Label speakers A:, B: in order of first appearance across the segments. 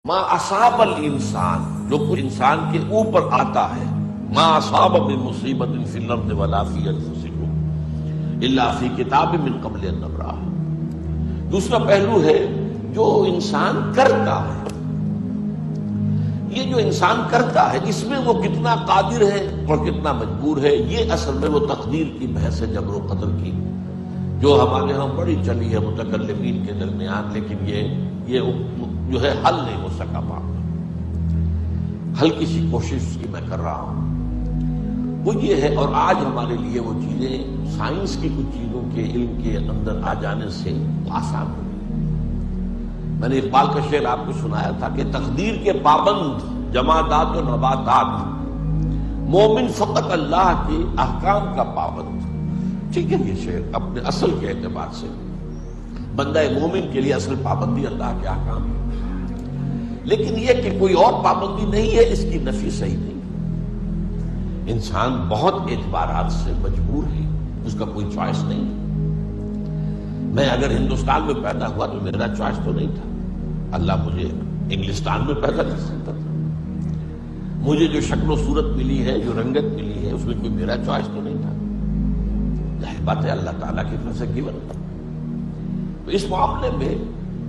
A: ما اصاب الانسان، جو کچھ انسان کے اوپر آتا ہے، ما اصاب من مصیبت فی الارض ولا فی انفسکم الا فی کتاب من قبل ان نبرأہ۔ دوسرا پہلو ہے جو انسان کرتا ہے۔ یہ جو انسان کرتا ہے اس میں وہ کتنا قادر ہے اور کتنا مجبور ہے، یہ اصل میں وہ تقدیر کی بحث ہے، جبر و قدر کی، جو ہمارے ہاں بڑی چلی ہے متکلمین کے درمیان، لیکن یہ جو ہے حل نہیں ہو سکا معاملہ۔ ہلکی سی کوشش اس کی میں کر رہا ہوں، وہ یہ ہے، اور آج ہمارے لیے وہ چیزیں سائنس کی کچھ چیزوں کے علم کے اندر آ جانے سے آسان ہو گئی۔ میں نے اقبال کا شعر آپ کو سنایا تھا کہ تقدیر کے پابند جمادات و نباتات، مومن فقط اللہ کے احکام کا پابند۔ ٹھیک ہے، یہ شعر اپنے اصل کے اعتبار سے بندہ مومن کے لیے اصل پابندی اللہ کے احکام ہے، لیکن یہ کہ کوئی اور پابندی نہیں ہے، اس کی نفی صحیح نہیں۔ انسان بہت اعتبارات سے مجبور ہے، اس کا کوئی چوائس نہیں ہے۔ میں اگر ہندوستان میں پیدا ہوا تو میرا چوائس تو نہیں تھا، اللہ مجھے انگلستان میں پیدا کر سکتا تھا۔ مجھے جو شکل و صورت ملی ہے، جو رنگت ملی ہے، اس میں کوئی میرا چوائس تو نہیں تھا، ظاہر بات ہے اللہ تعالیٰ کی طرف سے گیون تھا۔ تو اس معاملے میں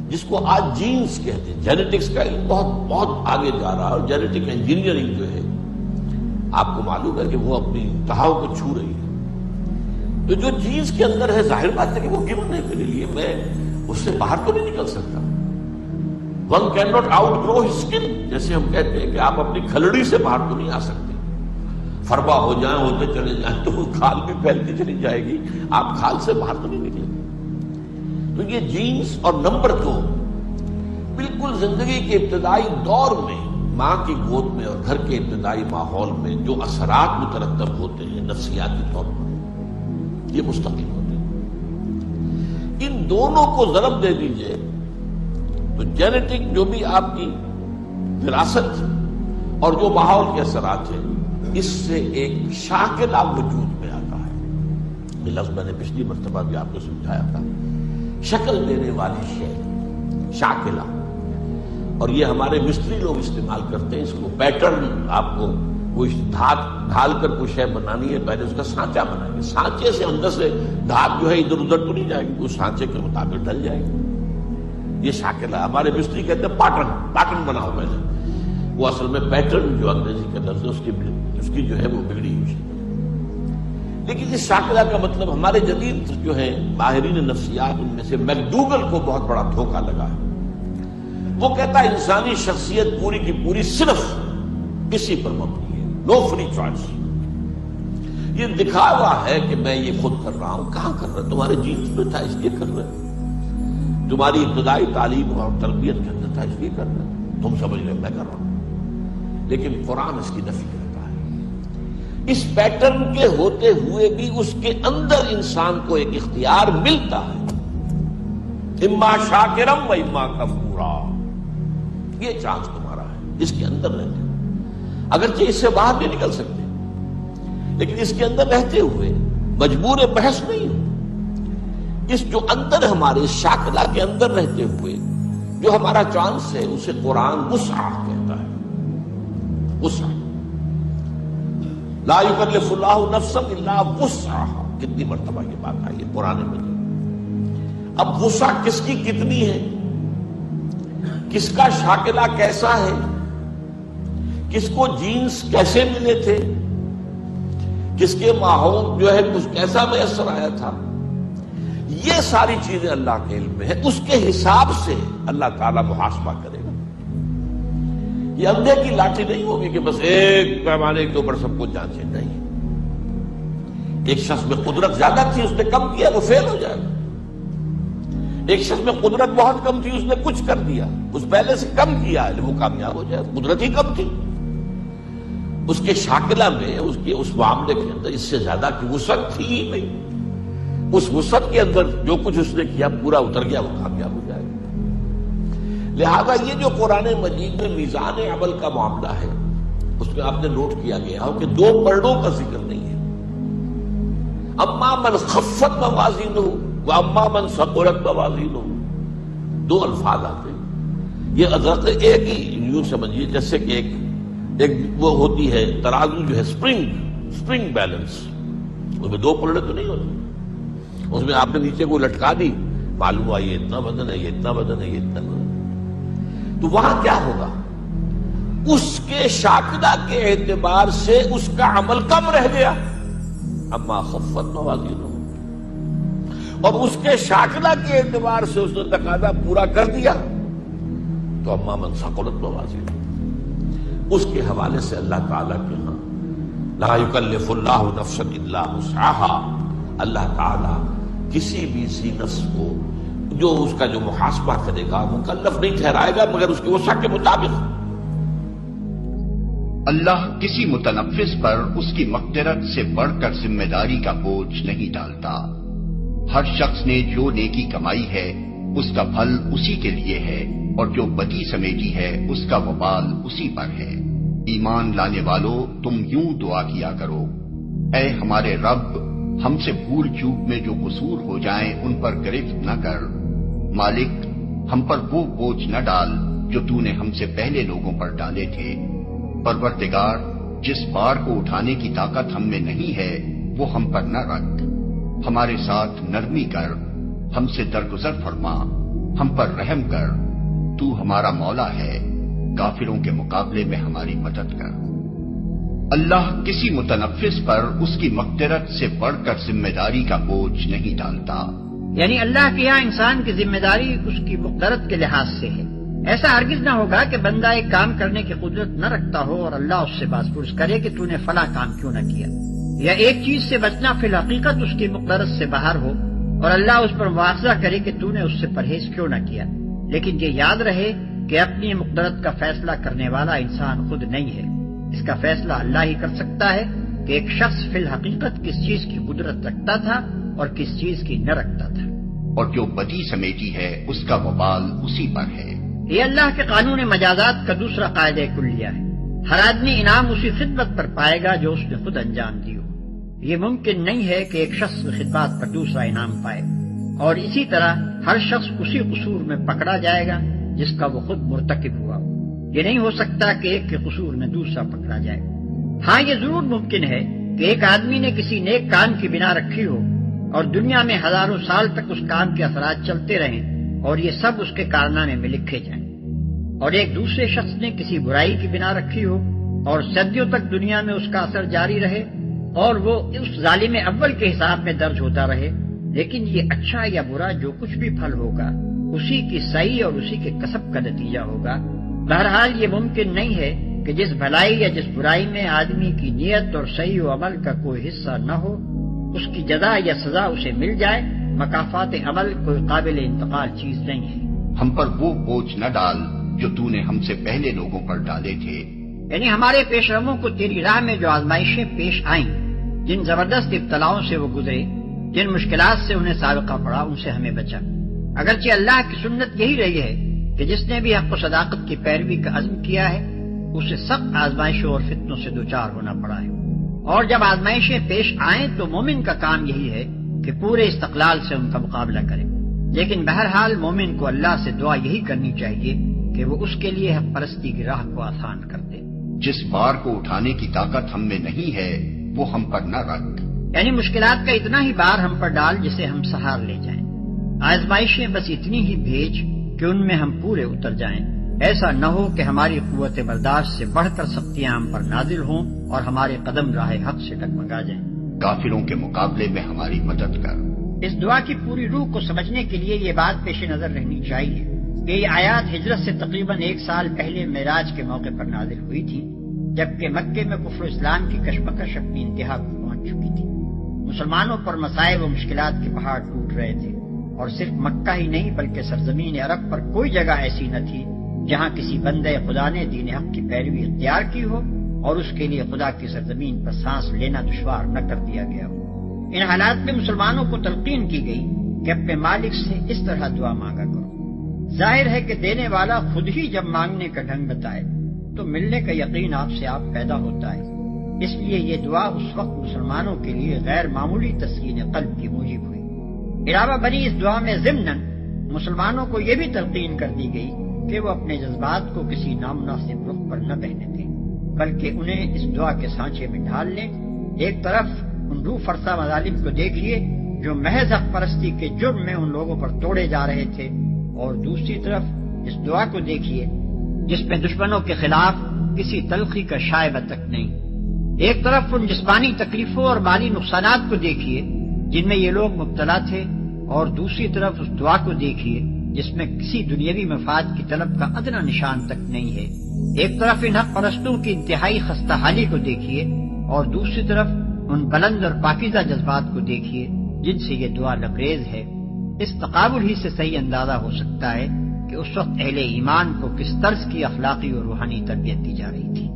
A: جس کو آج جینز کہتے ہیں، جینیٹکس کا علم بہت بہت آگے جا رہا ہے، اور جینیٹک انجینئرنگ جو ہے آپ کو معلوم ہے کہ وہ اپنی انتہاؤں کو چھو رہی ہے۔ تو جو جینز کے اندر ہے، ظاہر بات ہے کہ وہ گیون ہے میرے لیے، میں اس سے باہر تو نہیں نکل سکتا۔ One can not outgrow his skin, جیسے ہم کہتے ہیں کہ آپ اپنی کھلڑی سے باہر تو نہیں آ سکتے۔ فربا ہو جائیں، ہوتے چلے جائیں تو وہ کھال بھی پھیلتی چلی جائے گی، آپ کھال سے باہر تو نہیں نکلیں گے۔ تو یہ جینز اور نمبر 2 بالکل زندگی کے ابتدائی دور میں ماں کی گود میں اور گھر کے ابتدائی ماحول میں جو اثرات مترتب ہوتے ہیں نفسیاتی طور پر، یہ مستقل ہوتے ہیں۔ ان دونوں کو ضرب دے دیجئے تو جینیٹک جو بھی آپ کی وراثت اور جو ماحول کے اثرات ہیں، اس سے ایک شاکلہ وجود میں آتا ہے۔ یہ لفظ میں نے پچھلی مرتبہ بھی آپ کو سمجھایا تھا، شکل دینے والی شے، شاکلہ، اور یہ ہمارے مستری لوگ استعمال کرتے ہیں اس کو۔ پیٹرن، آپ کو کوئی ڈھال کر کوئی شے بنانی ہے، پہلے اس کا سانچہ بنائیں گے، سانچے سے اندر سے دھات جو ہے ادھر ادھر تو نہیں جائے گی، اس سانچے کے مطابق ڈل جائے گی۔ یہ شاکلہ، ہمارے مستری کہتے ہیں پیٹرن بناؤ پہلے، وہ اصل میں پیٹرن جو انگریزی کا لفظ ہے اس کی جو ہے وہ بگڑی ہوئی ہے۔ لیکن اس شاکلہ کا مطلب ہمارے جدید جو ہے ماہرین نفسیات، ان میں سے میکڈوگل کو بہت بڑا دھوکہ لگا ہے۔ وہ کہتا ہے انسانی شخصیت پوری کی پوری صرف اسی پر مبنی ہے، نو فری چوائس۔ یہ دکھاوا ہے کہ میں یہ خود کر رہا ہوں، کہاں کر رہا ہوں؟ تمہارے جینز میں تھا اس لیے کر رہے ہو، تمہاری ابتدائی تعلیم اور تربیت کے اندر تھا اس لیے کر رہے ہو، تم سمجھ رہے میں کر رہا ہوں۔ لیکن قرآن اس کی نفی کرتا ہے۔ اس پیٹرن کے ہوتے ہوئے بھی اس کے اندر انسان کو ایک اختیار ملتا ہے، اما شاکرم و اما کفورا، یہ چانس تمہارا ہے، اس کے اندر رہتے ہیں۔ اگرچہ اس سے باہر نہیں نکل سکتے، لیکن اس کے اندر رہتے ہوئے مجبور بحث نہیں ہو۔ اس جو اندر ہمارے اس شاکلہ کے اندر رہتے ہوئے جو ہمارا چانس ہے، اسے قرآن وسع کہتا ہے، وسع۔ لا یکلف اللہ نفسا الا وسعها، کتنی مرتبہ یہ بات آئی ہے قرآن مجید۔ اب وسع کس کی کتنی ہے، کس کا شاکلہ کیسا ہے، کس کو جینز کیسے ملے تھے، کس کے ماحول جو ہے کچھ کیسا میسر آیا تھا، یہ ساری چیزیں اللہ کے علم میں ہے۔ اس کے حساب سے اللہ تعالیٰ محاسبہ کرے گا۔ یہ اندھے کی لاٹھی نہیں ہوگی کہ بس ایک پیمانے کے اوپر سب کو جانچے، نہیں۔ ایک شخص میں قدرت زیادہ تھی، اس نے کم کیا، وہ فیل ہو جائے گا۔ ایک شخص میں قدرت بہت کم تھی، اس نے کچھ کر دیا، اس پہلے سے کم کیا، وہ کامیاب ہو جائے گا، قدرت ہی کم تھی۔ اس کے شاکلہ میں، اس معاملے کے اندر اس سے زیادہ کی وسعت تھی ہی نہیں۔ اس وسعت کے اندر جو کچھ اس نے کیا پورا اتر گیا، وہ کامیاب ہو جائے گا۔ لہذا یہ جو قرآن مجید میں میزان عمل کا معاملہ ہے، اس میں آپ نے نوٹ کیا گیا ہو کہ 2 پلڑوں کا ذکر نہیں ہے۔ اما من خفت موازینہ واما من ثقلت موازینہ، 2 الفاظ آتے ہیں۔ یہ ازرق ایک ہی یوں سمجھیے جیسے کہ ایک وہ ہوتی ہے ترازو جو ہے اسپرنگ بیلنس، اس میں دو پلڑے تو نہیں ہوتے، اس میں آپ نے نیچے کو لٹکا دی، معلوم ہوا یہ اتنا وزن ہے، یہ اتنا وزن ہے، یہ اتنا وزن ہے، تو وہاں کیا ہوگا؟ اس کے شاکدہ کے اعتبار سے اس کا عمل کم رہ گیا، اما خفت موازینہ، اور اس کے شاکدہ کے اعتبار سے اس نے تقاضا پورا کر دیا تو اما من ثقلت موازینہ۔ اس کے حوالے سے اللہ تعالیٰ کے ہاں لا یکلف اللہ نفسا الا وسعها، اللہ تعالیٰ کسی بھی ذی نفس کو جو اس کا جو محاسبہ کرے گا مکلف نہیں ٹھہرائے گا مگر اس کی وسع کے مطابق۔
B: اللہ کسی متنفس پر اس کی مقدرت سے بڑھ کر ذمہ داری کا بوجھ نہیں ڈالتا۔ ہر شخص نے جو نیکی کمائی ہے اس کا پھل اسی کے لیے ہے، اور جو بدی سمیٹی ہے اس کا وبال اسی پر ہے۔ ایمان لانے والوں، تم یوں دعا کیا کرو، اے ہمارے رب، ہم سے بھول چوک میں جو قصور ہو جائیں ان پر گرفت نہ کر۔ مالک، ہم پر وہ بوجھ نہ ڈال جو تو نے ہم سے پہلے لوگوں پر ڈالے تھے۔ پروردگار، جس بار کو اٹھانے کی طاقت ہم میں نہیں ہے وہ ہم پر نہ رکھ، ہمارے ساتھ نرمی کر، ہم سے درگزر فرما، ہم پر رحم کر، تو ہمارا مولا ہے، کافروں کے مقابلے میں ہماری مدد کر۔ اللہ کسی متنفس پر اس کی مقدرت سے بڑھ کر ذمہ داری کا بوجھ نہیں ڈالتا۔
C: یعنی اللہ کے یہاں انسان کی ذمہ داری اس کی مقدرت کے لحاظ سے ہے۔ ایسا ہرگز نہ ہوگا کہ بندہ ایک کام کرنے کی قدرت نہ رکھتا ہو اور اللہ اس سے باز پرس کرے کہ تو نے فلاں کام کیوں نہ کیا، یا ایک چیز سے بچنا فی الحقیقت اس کی مقدرت سے باہر ہو اور اللہ اس پر مواخذہ کرے کہ تو نے اس سے پرہیز کیوں نہ کیا۔ لیکن یہ یاد رہے کہ اپنی مقدرت کا فیصلہ کرنے والا انسان خود نہیں ہے، اس کا فیصلہ اللہ ہی کر سکتا ہے کہ ایک شخص فی الحقیقت کس چیز کی قدرت رکھتا تھا اور کس چیز کی نہ رکھتا تھا۔
B: اور جو بدی سمیٹی ہے اس کا وبال اسی پر ہے۔
C: یہ اللہ کے قانون مجازات کا دوسرا قاعدہ کلیہ ہے۔ ہر آدمی انعام اسی خدمت پر پائے گا جو اس نے خود انجام دی ہو۔ یہ ممکن نہیں ہے کہ ایک شخص خدمات پر دوسرا انعام پائے، اور اسی طرح ہر شخص اسی قصور میں پکڑا جائے گا جس کا وہ خود مرتکب ہوا ہو۔ یہ نہیں ہو سکتا کہ ایک کے قصور میں دوسرا پکڑا جائے۔ ہاں، یہ ضرور ممکن ہے کہ ایک آدمی نے کسی نیک کام کی بنا رکھی ہو اور دنیا میں ہزاروں سال تک اس کام کے اثرات چلتے رہیں اور یہ سب اس کے کارنامے میں لکھے جائیں، اور ایک دوسرے شخص نے کسی برائی کی بنا رکھی ہو اور صدیوں تک دنیا میں اس کا اثر جاری رہے اور وہ اس ظالم اول کے حساب میں درج ہوتا رہے، لیکن یہ اچھا یا برا جو کچھ بھی پھل ہوگا اسی کی صحیح اور اسی کے کسب کا نتیجہ ہوگا۔ بہرحال یہ ممکن نہیں ہے کہ جس بھلائی یا جس برائی میں آدمی کی نیت اور صحیح و عمل کا کوئی حصہ نہ ہو اس کی جزا یا سزا اسے مل جائے۔ مکافات عمل کوئی قابل انتقال چیز نہیں ہے۔
B: ہم پر وہ بوجھ نہ ڈال جو تو نے ہم سے پہلے لوگوں پر ڈالے تھے۔
C: یعنی ہمارے پیش رووں کو تیری راہ میں جو آزمائشیں پیش آئیں، جن زبردست ابتلاؤں سے وہ گزرے، جن مشکلات سے انہیں سابقہ پڑا، ان سے ہمیں بچا۔ اگرچہ اللہ کی سنت یہی رہی ہے کہ جس نے بھی حق و صداقت کی پیروی کا عزم کیا ہے اسے سخت آزمائشوں اور فتنوں سے دوچار ہونا پڑا ہے، اور جب آزمائشیں پیش آئیں تو مومن کا کام یہی ہے کہ پورے استقلال سے ان کا مقابلہ کرے۔ لیکن بہرحال مومن کو اللہ سے دعا یہی کرنی چاہیے کہ وہ اس کے لیے حق پرستی کی راہ کو آسان کر دے۔
B: جس بار کو اٹھانے کی طاقت ہم میں نہیں ہے وہ ہم پر نہ رکھ،
C: یعنی مشکلات کا اتنا ہی بار ہم پر ڈال جسے ہم سہار لے جائیں، آزمائشیں بس اتنی ہی بھیج کہ ان میں ہم پورے اتر جائیں۔ ایسا نہ ہو کہ ہماری قوت برداشت سے بڑھ کر سختیاں ہم پر نازل ہوں اور ہمارے قدم راہ حق سے ڈگمگا جائیں۔
B: کافروں کے مقابلے میں ہماری مدد کر۔
C: اس دعا کی پوری روح کو سمجھنے کے لیے یہ بات پیش نظر رہنی چاہیے کہ یہ آیات ہجرت سے تقریباً 1 سال پہلے معراج کے موقع پر نازل ہوئی تھی، جبکہ مکے میں کفر و اسلام کی کشمکش اپنی انتہا کو پہنچ چکی تھی۔ مسلمانوں پر مسائب و مشکلات کے پہاڑ ٹوٹ رہے تھے، اور صرف مکہ ہی نہیں بلکہ سرزمین عرب پر کوئی جگہ ایسی نہ تھی جہاں کسی بندے خدا نے دین حق کی پیروی اختیار کی ہو اور اس کے لیے خدا کی سرزمین پر سانس لینا دشوار نہ کر دیا گیا ہو۔ ان حالات میں مسلمانوں کو تلقین کی گئی کہ اپنے مالک سے اس طرح دعا مانگا کرو۔ ظاہر ہے کہ دینے والا خود ہی جب مانگنے کا ڈھنگ بتائے تو ملنے کا یقین آپ سے آپ پیدا ہوتا ہے۔ اس لیے یہ دعا اس وقت مسلمانوں کے لیے غیر معمولی تسکین قلب کی موجب ہوئی۔ علاوہ بری اس دعا میں ضمناً مسلمانوں کو یہ بھی تلقین کر دی گئی کہ وہ اپنے جذبات کو کسی نامناسب رخ پر نہ بہنے دیں، بلکہ انہیں اس دعا کے سانچے میں ڈھال لیں۔ ایک طرف ان روح فرسا مظالم کو دیکھیے جو محض حق پرستی کے جرم میں ان لوگوں پر توڑے جا رہے تھے، اور دوسری طرف اس دعا کو دیکھیے جس میں دشمنوں کے خلاف کسی تلخی کا شائبہ تک نہیں۔ ایک طرف ان جسمانی تکلیفوں اور مالی نقصانات کو دیکھیے جن میں یہ لوگ مبتلا تھے، اور دوسری طرف اس دعا کو دیکھیے جس میں کسی دنیاوی مفاد کی طلب کا ادنا نشان تک نہیں ہے۔ ایک طرف ان حق پرستوں کی انتہائی خستہ حالی کو دیکھیے، اور دوسری طرف ان بلند اور پاکیزہ جذبات کو دیکھیے جن سے یہ دعا لبریز ہے۔ اس تقابل ہی سے صحیح اندازہ ہو سکتا ہے کہ اس وقت اہل ایمان کو کس طرز کی اخلاقی اور روحانی تربیت دی جا رہی تھی۔